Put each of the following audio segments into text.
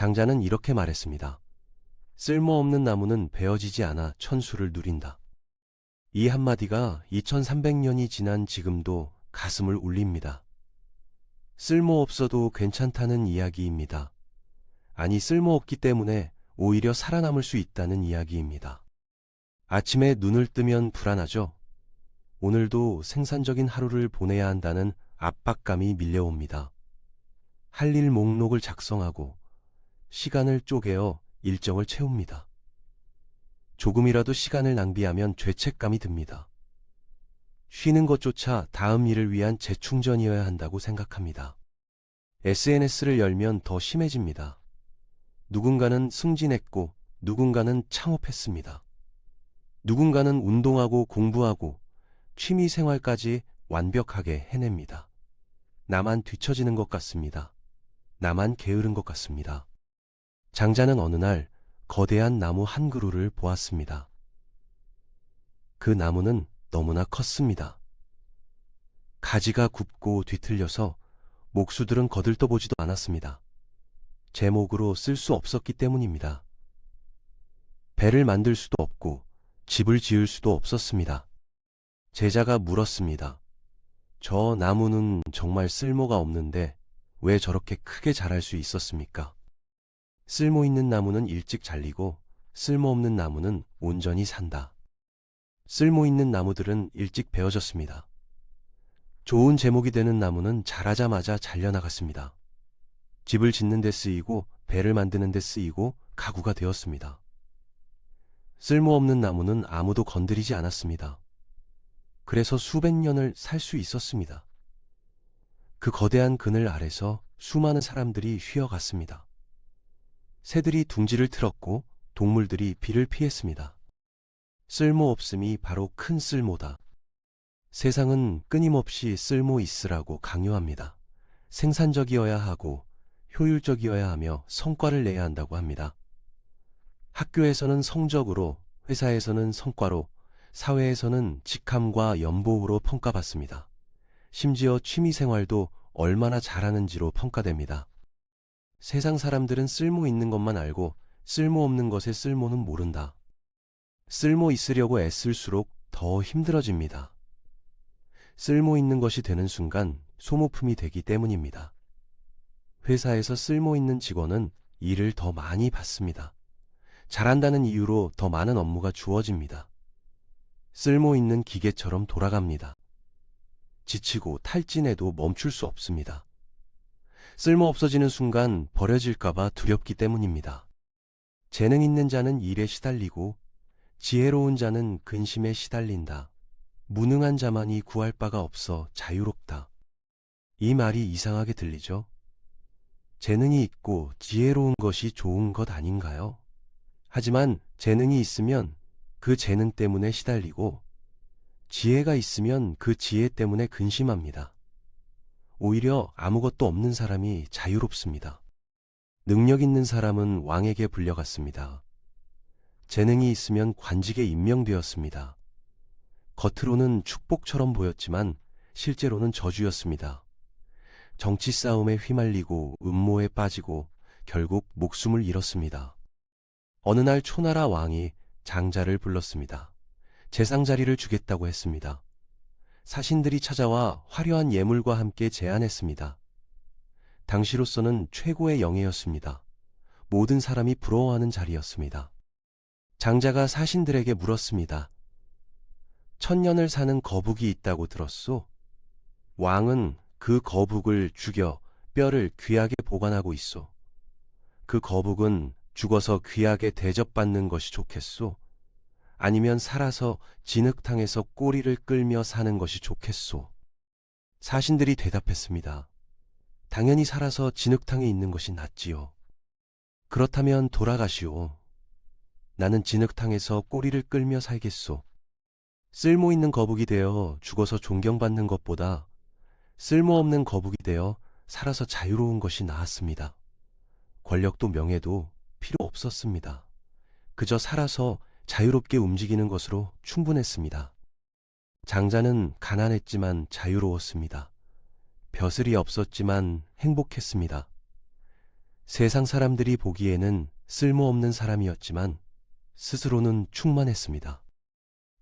장자는 이렇게 말했습니다. 쓸모없는 나무는 베어지지 않아 천수를 누린다. 이 한마디가 2300년이 지난 지금도 가슴을 울립니다. 쓸모없어도 괜찮다는 이야기입니다. 아니, 쓸모없기 때문에 오히려 살아남을 수 있다는 이야기입니다. 아침에 눈을 뜨면 불안하죠? 오늘도 생산적인 하루를 보내야 한다는 압박감이 밀려옵니다. 할 일 목록을 작성하고 시간을 쪼개어 일정을 채웁니다. 조금이라도 시간을 낭비하면 죄책감이 듭니다. 쉬는 것조차 다음 일을 위한 재충전이어야 한다고 생각합니다. SNS를 열면 더 심해집니다. 누군가는 승진했고 누군가는 창업했습니다. 누군가는 운동하고 공부하고 취미 생활까지 완벽하게 해냅니다. 나만 뒤처지는 것 같습니다. 나만 게으른 것 같습니다. 장자는 어느 날 거대한 나무 한 그루를 보았습니다. 그 나무는 너무나 컸습니다. 가지가 굽고 뒤틀려서 목수들은 거들떠보지도 않았습니다. 제목으로 쓸 수 없었기 때문입니다. 배를 만들 수도 없고 집을 지을 수도 없었습니다. 제자가 물었습니다. 저 나무는 정말 쓸모가 없는데 왜 저렇게 크게 자랄 수 있었습니까? 쓸모 있는 나무는 일찍 잘리고 쓸모없는 나무는 온전히 산다. 쓸모 있는 나무들은 일찍 베어졌습니다. 좋은 제목이 되는 나무는 자라자마자 잘려나갔습니다. 집을 짓는 데 쓰이고 배를 만드는 데 쓰이고 가구가 되었습니다. 쓸모없는 나무는 아무도 건드리지 않았습니다. 그래서 수백 년을 살 수 있었습니다. 그 거대한 그늘 아래서 수많은 사람들이 쉬어갔습니다. 새들이 둥지를 틀었고 동물들이 비를 피했습니다. 쓸모없음이 바로 큰 쓸모다. 세상은 끊임없이 쓸모 있으라고 강요합니다. 생산적이어야 하고 효율적이어야 하며 성과를 내야 한다고 합니다. 학교에서는 성적으로, 회사에서는 성과로, 사회에서는 직함과 연봉으로 평가받습니다. 심지어 취미생활도 얼마나 잘하는지로 평가됩니다. 세상 사람들은 쓸모 있는 것만 알고 쓸모없는 것의 쓸모는 모른다. 쓸모 있으려고 애쓸수록 더 힘들어집니다. 쓸모 있는 것이 되는 순간 소모품이 되기 때문입니다. 회사에서 쓸모 있는 직원은 일을 더 많이 받습니다. 잘한다는 이유로 더 많은 업무가 주어집니다. 쓸모 있는 기계처럼 돌아갑니다. 지치고 탈진해도 멈출 수 없습니다. 쓸모 없어지는 순간 버려질까봐 두렵기 때문입니다. 재능 있는 자는 일에 시달리고 지혜로운 자는 근심에 시달린다. 무능한 자만이 구할 바가 없어 자유롭다. 이 말이 이상하게 들리죠? 재능이 있고 지혜로운 것이 좋은 것 아닌가요? 하지만 재능이 있으면 그 재능 때문에 시달리고 지혜가 있으면 그 지혜 때문에 근심합니다. 오히려 아무것도 없는 사람이 자유롭습니다. 능력 있는 사람은 왕에게 불려갔습니다. 재능이 있으면 관직에 임명되었습니다. 겉으로는 축복처럼 보였지만 실제로는 저주였습니다. 정치 싸움에 휘말리고 음모에 빠지고 결국 목숨을 잃었습니다. 어느 날 초나라 왕이 장자를 불렀습니다. 제상 자리를 주겠다고 했습니다. 사신들이 찾아와 화려한 예물과 함께 제안했습니다. 당시로서는 최고의 영예였습니다. 모든 사람이 부러워하는 자리였습니다. 장자가 사신들에게 물었습니다. 1000년을 사는 거북이 있다고 들었소? 왕은 그 거북을 죽여 뼈를 귀하게 보관하고 있소. 그 거북은 죽어서 귀하게 대접받는 것이 좋겠소? 아니면 살아서 진흙탕에서 꼬리를 끌며 사는 것이 좋겠소? 사신들이 대답했습니다. 당연히 살아서 진흙탕에 있는 것이 낫지요. 그렇다면 돌아가시오. 나는 진흙탕에서 꼬리를 끌며 살겠소. 쓸모있는 거북이 되어 죽어서 존경받는 것보다 쓸모없는 거북이 되어 살아서 자유로운 것이 나았습니다. 권력도 명예도 필요 없었습니다. 그저 살아서 자유롭게 움직이는 것으로 충분했습니다. 장자는 가난했지만 자유로웠습니다. 벼슬이 없었지만 행복했습니다. 세상 사람들이 보기에는 쓸모없는 사람이었지만 스스로는 충만했습니다.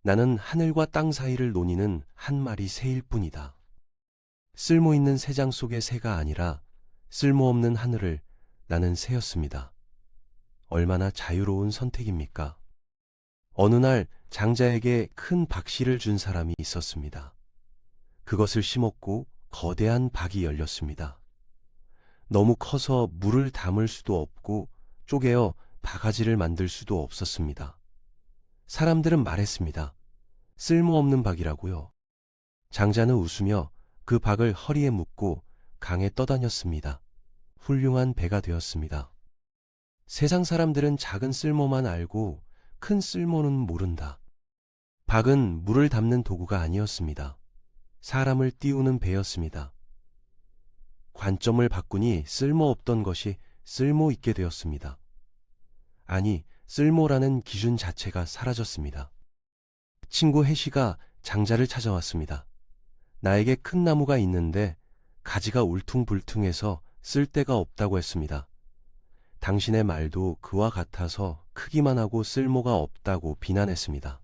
나는 하늘과 땅 사이를 노니는 한 마리 새일 뿐이다. 쓸모있는 새장 속의 새가 아니라 쓸모없는 하늘을 나는 새였습니다. 얼마나 자유로운 선택입니까? 어느 날 장자에게 큰 박씨를 준 사람이 있었습니다. 그것을 심었고 거대한 박이 열렸습니다. 너무 커서 물을 담을 수도 없고 쪼개어 바가지를 만들 수도 없었습니다. 사람들은 말했습니다. 쓸모없는 박이라고요. 장자는 웃으며 그 박을 허리에 묶고 강에 떠다녔습니다. 훌륭한 배가 되었습니다. 세상 사람들은 작은 쓸모만 알고 큰 쓸모는 모른다. 박은 물을 담는 도구가 아니었습니다. 사람을 띄우는 배였습니다. 관점을 바꾸니 쓸모없던 것이 쓸모있게 되었습니다. 아니, 쓸모라는 기준 자체가 사라졌습니다. 친구 혜시가 장자를 찾아왔습니다. 나에게 큰 나무가 있는데 가지가 울퉁불퉁해서 쓸데가 없다고 했습니다. 당신의 말도 그와 같아서 크기만 하고 쓸모가 없다고 비난했습니다.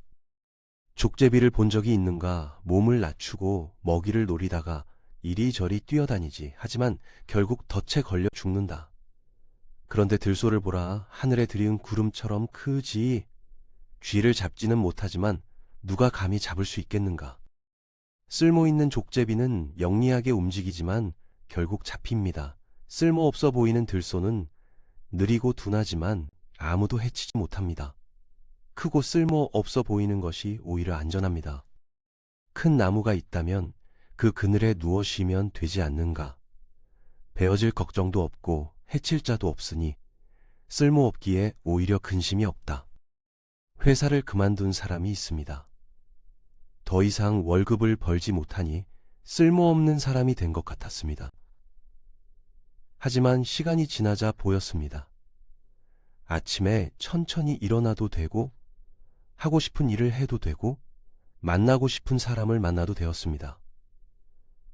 족제비를 본 적이 있는가? 몸을 낮추고 먹이를 노리다가 이리저리 뛰어다니지. 하지만 결국 덫에 걸려 죽는다. 그런데 들소를 보라. 하늘에 들이운 구름처럼 크지. 쥐를 잡지는 못하지만 누가 감히 잡을 수 있겠는가? 쓸모있는 족제비는 영리하게 움직이지만 결국 잡힙니다. 쓸모없어 보이는 들소는 느리고 둔하지만 아무도 해치지 못합니다. 크고 쓸모없어 보이는 것이 오히려 안전합니다. 큰 나무가 있다면 그 그늘에 누워 쉬면 되지 않는가? 베어질 걱정도 없고 해칠 자도 없으니 쓸모없기에 오히려 근심이 없다. 회사를 그만둔 사람이 있습니다. 더 이상 월급을 벌지 못하니 쓸모없는 사람이 된 것 같았습니다. 하지만 시간이 지나자 보였습니다. 아침에 천천히 일어나도 되고 하고 싶은 일을 해도 되고 만나고 싶은 사람을 만나도 되었습니다.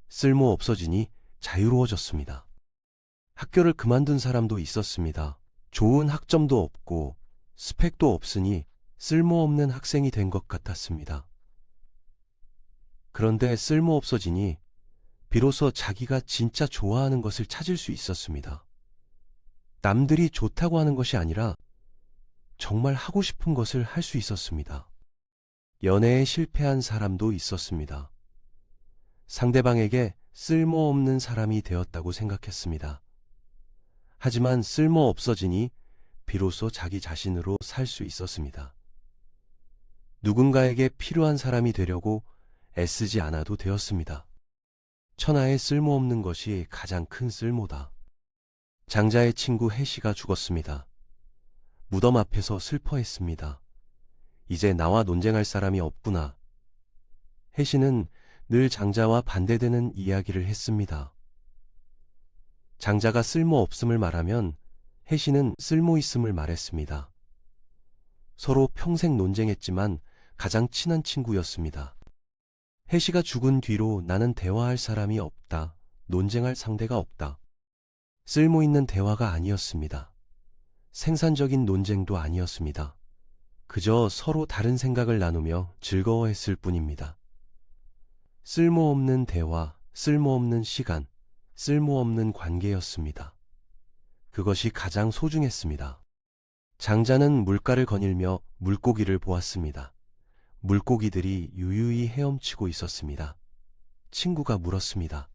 쓸모 없어지니 자유로워졌습니다. 학교를 그만둔 사람도 있었습니다. 좋은 학점도 없고 스펙도 없으니 쓸모없는 학생이 된 것 같았습니다. 그런데 쓸모 없어지니 비로소 자기가 진짜 좋아하는 것을 찾을 수 있었습니다. 남들이 좋다고 하는 것이 아니라 정말 하고 싶은 것을 할 수 있었습니다. 연애에 실패한 사람도 있었습니다. 상대방에게 쓸모없는 사람이 되었다고 생각했습니다. 하지만 쓸모 없어지니 비로소 자기 자신으로 살 수 있었습니다. 누군가에게 필요한 사람이 되려고 애쓰지 않아도 되었습니다. 천하에 쓸모없는 것이 가장 큰 쓸모다. 장자의 친구 혜시가 죽었습니다. 무덤 앞에서 슬퍼했습니다. 이제 나와 논쟁할 사람이 없구나. 혜시는 늘 장자와 반대되는 이야기를 했습니다. 장자가 쓸모없음을 말하면 혜시는 쓸모있음을 말했습니다. 서로 평생 논쟁했지만 가장 친한 친구였습니다. 혜시가 죽은 뒤로 나는 대화할 사람이 없다. 논쟁할 상대가 없다. 쓸모있는 대화가 아니었습니다. 생산적인 논쟁도 아니었습니다. 그저 서로 다른 생각을 나누며 즐거워했을 뿐입니다. 쓸모없는 대화, 쓸모없는 시간, 쓸모없는 관계였습니다. 그것이 가장 소중했습니다. 장자는 물가를 거닐며 물고기를 보았습니다. 물고기들이 유유히 헤엄치고 있었습니다. 친구가 물었습니다.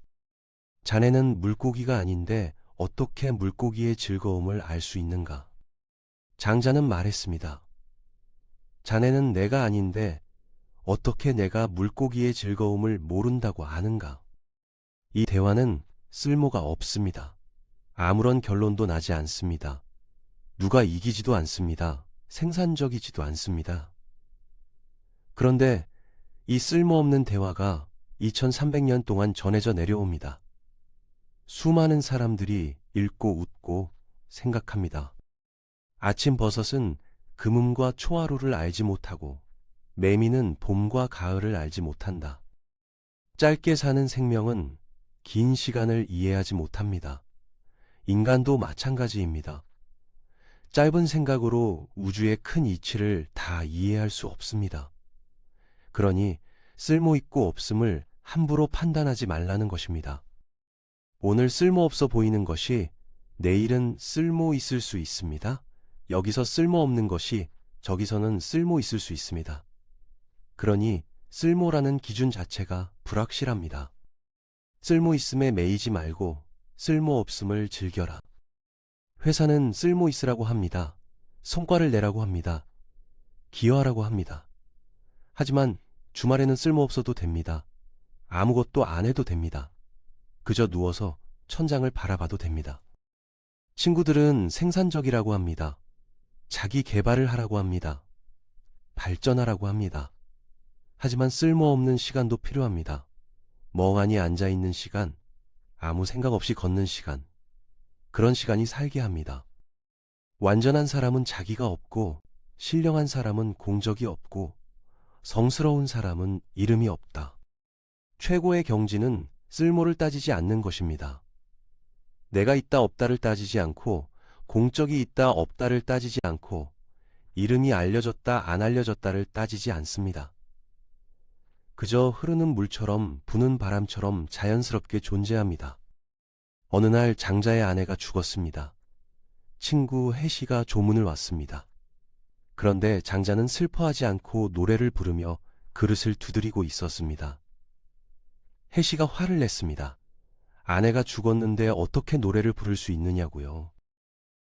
자네는 물고기가 아닌데 어떻게 물고기의 즐거움을 알 수 있는가? 장자는 말했습니다. 자네는 내가 아닌데 어떻게 내가 물고기의 즐거움을 모른다고 아는가? 이 대화는 쓸모가 없습니다. 아무런 결론도 나지 않습니다. 누가 이기지도 않습니다. 생산적이지도 않습니다. 그런데 이 쓸모없는 대화가 2300년 동안 전해져 내려옵니다. 수많은 사람들이 읽고 웃고 생각합니다. 아침 버섯은 금음과 초하루를 알지 못하고 매미는 봄과 가을을 알지 못한다. 짧게 사는 생명은 긴 시간을 이해하지 못합니다. 인간도 마찬가지입니다. 짧은 생각으로 우주의 큰 이치를 다 이해할 수 없습니다. 그러니 쓸모있고 없음을 함부로 판단하지 말라는 것입니다. 오늘 쓸모없어 보이는 것이 내일은 쓸모 있을 수 있습니다. 여기서 쓸모없는 것이 저기서는 쓸모 있을 수 있습니다. 그러니 쓸모라는 기준 자체가 불확실합니다. 쓸모 있음에 매이지 말고 쓸모 없음을 즐겨라. 회사는 쓸모 있으라고 합니다. 성과를 내라고 합니다. 기여하라고 합니다. 하지만 주말에는 쓸모 없어도 됩니다. 아무것도 안 해도 됩니다. 그저 누워서 천장을 바라봐도 됩니다. 친구들은 생산적이라고 합니다. 자기 개발을 하라고 합니다. 발전하라고 합니다. 하지만 쓸모없는 시간도 필요합니다. 멍하니 앉아있는 시간, 아무 생각 없이 걷는 시간, 그런 시간이 살게 합니다. 완전한 사람은 자기가 없고, 신령한 사람은 공적이 없고, 성스러운 사람은 이름이 없다. 최고의 경지는 쓸모를 따지지 않는 것입니다. 내가 있다 없다를 따지지 않고, 공적이 있다 없다를 따지지 않고, 이름이 알려졌다 안 알려졌다를 따지지 않습니다. 그저 흐르는 물처럼 부는 바람처럼 자연스럽게 존재합니다. 어느 날 장자의 아내가 죽었습니다. 친구 혜시가 조문을 왔습니다. 그런데 장자는 슬퍼하지 않고 노래를 부르며 그릇을 두드리고 있었습니다. 혜시가 화를 냈습니다. 아내가 죽었는데 어떻게 노래를 부를 수 있느냐고요.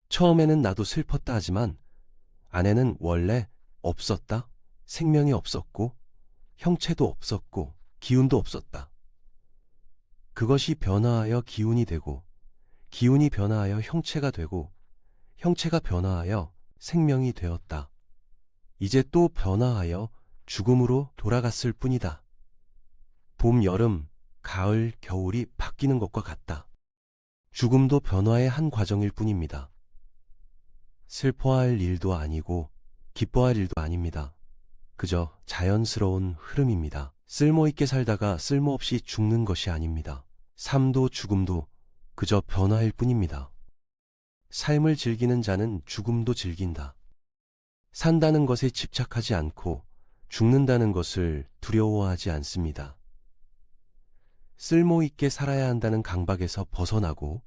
처음에는 나도 슬펐다 하지만 아내는 원래 없었다, 생명이 없었고 형체도 없었고 기운도 없었다. 그것이 변화하여 기운이 되고 기운이 변화하여 형체가 되고 형체가 변화하여 생명이 되었다. 이제 또 변화하여 죽음으로 돌아갔을 뿐이다. 봄, 여름, 가을, 겨울이 바뀌는 것과 같다. 죽음도 변화의 한 과정일 뿐입니다. 슬퍼할 일도 아니고 기뻐할 일도 아닙니다. 그저 자연스러운 흐름입니다. 쓸모있게 살다가 쓸모없이 죽는 것이 아닙니다. 삶도 죽음도 그저 변화일 뿐입니다. 삶을 즐기는 자는 죽음도 즐긴다. 산다는 것에 집착하지 않고 죽는다는 것을 두려워하지 않습니다. 쓸모있게 살아야 한다는 강박에서 벗어나고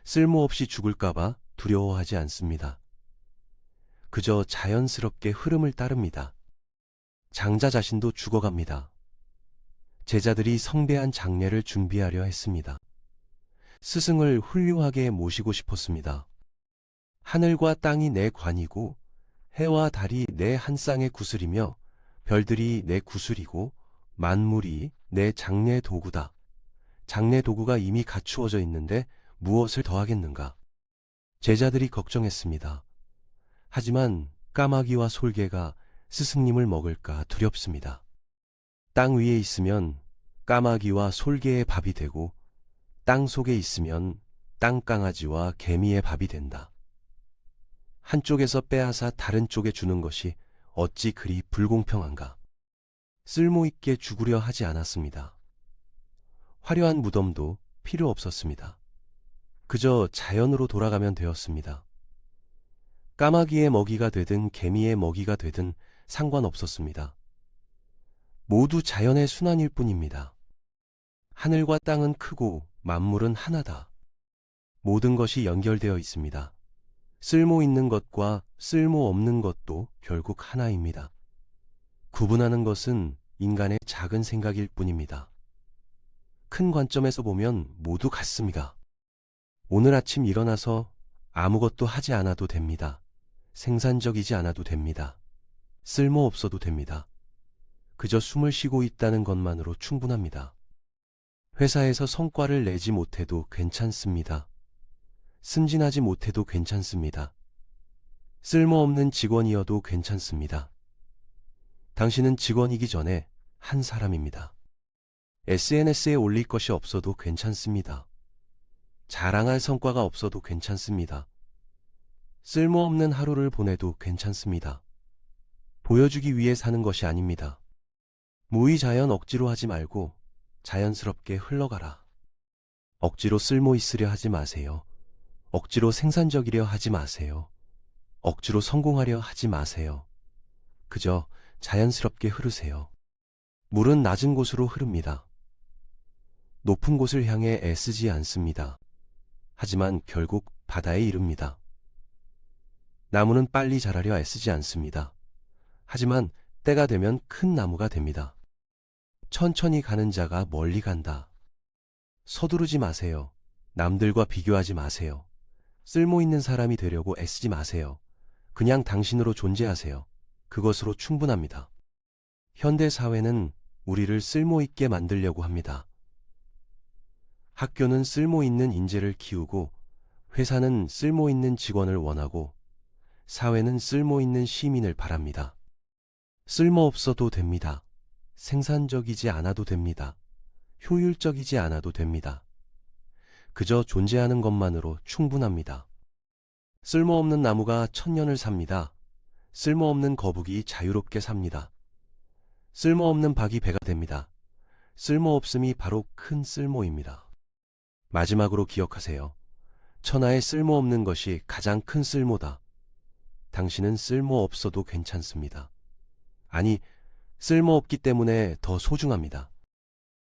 쓸모없이 죽을까봐 두려워하지 않습니다. 그저 자연스럽게 흐름을 따릅니다. 장자 자신도 죽어갑니다. 제자들이 성대한 장례를 준비하려 했습니다. 스승을 훌륭하게 모시고 싶었습니다. 하늘과 땅이 내 관이고 해와 달이 내 한 쌍의 구슬이며 별들이 내 구슬이고 만물이 내 장례 도구다. 장례 도구가 이미 갖추어져 있는데 무엇을 더하겠는가? 제자들이 걱정했습니다. 하지만 까마귀와 솔개가 스승님을 먹을까 두렵습니다. 땅 위에 있으면 까마귀와 솔개의 밥이 되고 땅 속에 있으면 땅강아지와 개미의 밥이 된다. 한쪽에서 빼앗아 다른 쪽에 주는 것이 어찌 그리 불공평한가? 쓸모있게 죽으려 하지 않았습니다. 화려한 무덤도 필요 없었습니다. 그저 자연으로 돌아가면 되었습니다. 까마귀의 먹이가 되든 개미의 먹이가 되든 상관없었습니다. 모두 자연의 순환일 뿐입니다. 하늘과 땅은 크고 만물은 하나다. 모든 것이 연결되어 있습니다. 쓸모 있는 것과 쓸모 없는 것도 결국 하나입니다. 구분하는 것은 인간의 작은 생각일 뿐입니다. 큰 관점에서 보면 모두 같습니다. 오늘 아침 일어나서 아무것도 하지 않아도 됩니다. 생산적이지 않아도 됩니다. 쓸모 없어도 됩니다. 그저 숨을 쉬고 있다는 것만으로 충분합니다. 회사에서 성과를 내지 못해도 괜찮습니다. 승진하지 못해도 괜찮습니다. 쓸모없는 직원이어도 괜찮습니다. 당신은 직원이기 전에 한 사람입니다. SNS에 올릴 것이 없어도 괜찮습니다. 자랑할 성과가 없어도 괜찮습니다. 쓸모없는 하루를 보내도 괜찮습니다. 보여주기 위해 사는 것이 아닙니다. 무의자연 억지로 하지 말고 자연스럽게 흘러가라. 억지로 쓸모 있으려 하지 마세요. 억지로 생산적이려 하지 마세요. 억지로 성공하려 하지 마세요. 그저 자연스럽게 흐르세요. 물은 낮은 곳으로 흐릅니다. 높은 곳을 향해 애쓰지 않습니다. 하지만 결국 바다에 이릅니다. 나무는 빨리 자라려 애쓰지 않습니다. 하지만 때가 되면 큰 나무가 됩니다. 천천히 가는 자가 멀리 간다. 서두르지 마세요. 남들과 비교하지 마세요. 쓸모 있는 사람이 되려고 애쓰지 마세요. 그냥 당신으로 존재하세요. 그것으로 충분합니다. 현대 사회는 우리를 쓸모 있게 만들려고 합니다. 학교는 쓸모 있는 인재를 키우고, 회사는 쓸모 있는 직원을 원하고, 사회는 쓸모 있는 시민을 바랍니다. 쓸모 없어도 됩니다. 생산적이지 않아도 됩니다. 효율적이지 않아도 됩니다. 그저 존재하는 것만으로 충분합니다. 쓸모없는 나무가 1000년을 삽니다. 쓸모없는 거북이 자유롭게 삽니다. 쓸모없는 박이 배가 됩니다. 쓸모없음이 바로 큰 쓸모입니다. 마지막으로 기억하세요. 천하에 쓸모없는 것이 가장 큰 쓸모다. 당신은 쓸모없어도 괜찮습니다. 아니, 쓸모없기 때문에 더 소중합니다.